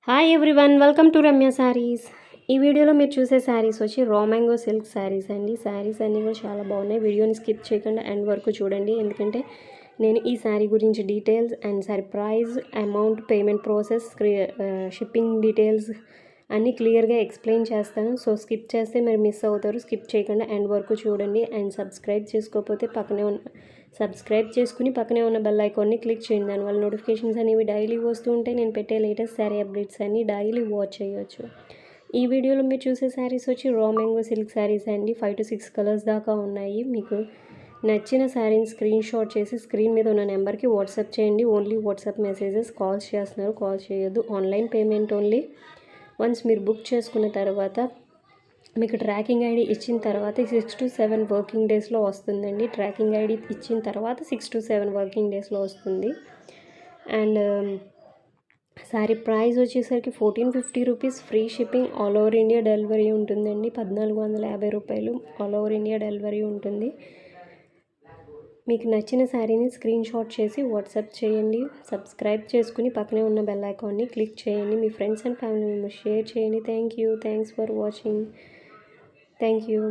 Hi everyone, welcome to Ramya saris. ఈ వీడియోలో మీరు చూసే శారీస్ వచ్చి రా మ్యాంగో సిల్క్ శారీస్ అండి. శారీస్ అన్నీ కూడా చాలా బాగున్నాయి. వీడియోని స్కిప్ చేయకుండా ఎండ్ వరకు చూడండి, ఎందుకంటే నేను ఈ శారీ గురించి details and sari price, amount, payment process, shipping details అన్నీ క్లియర్గా ఎక్స్ప్లెయిన్ చేస్తాను. సో స్కిప్ చేస్తే మీరు మిస్ అవుతారు. స్కిప్ చేయకుండా ఎండ్ వరకు చూడండి. అండ్ సబ్స్క్రైబ్ చేసుకోకపోతే సబ్స్క్రైబ్ చేసుకుని పక్కనే ఉన్న బెల్ ఐకాన్ని క్లిక్ చేయండి. దానివల్ల నోటిఫికేషన్స్ అనేవి డైలీ వస్తూ ఉంటాయి. నేను పెట్టే లేటెస్ట్ శారీ అప్డేట్స్ అన్నీ డైలీ వాచ్ చేయొచ్చు. ఈ వీడియోలో మీరు చూసే శారీస్ వచ్చి రా మ్యాంగో సిల్క్ శారీస్ అండి. 5 to 6 కలర్స్ దాకా ఉన్నాయి. మీకు నచ్చిన శారీని స్క్రీన్ షాట్ చేసి స్క్రీన్ మీద ఉన్న నెంబర్కి వాట్సాప్ చేయండి. Only WhatsApp messages. కాల్స్ చేస్తున్నారు, కాల్ చేయొద్దు. Online payment only. వన్స్ మీరు బుక్ చేసుకున్న తర్వాత మీకు ట్రాకింగ్ ఐడి ఇచ్చిన తర్వాత 6 to 7 వర్కింగ్ డేస్లో వస్తుందండి. ట్రాకింగ్ ఐడి ఇచ్చిన తర్వాత 6 to 7 వర్కింగ్ డేస్లో వస్తుంది. అండ్ శారీ ప్రైస్ వచ్చేసరికి 1450 rupees. Free shipping, all over India delivery ఉంటుందండి. 1450 రూపాయలు ఆల్ ఓవర్ ఇండియా డెలివరీ ఉంటుంది. మీకు నచ్చిన శారీని స్క్రీన్ షాట్ చేసి వాట్సాప్ చేయండి. సబ్స్క్రైబ్ చేసుకుని పక్కనే ఉన్న బెల్ ఐకాన్ని క్లిక్ చేయండి. మీ friends and family members share చేయండి. Thanks for watching. Thank you.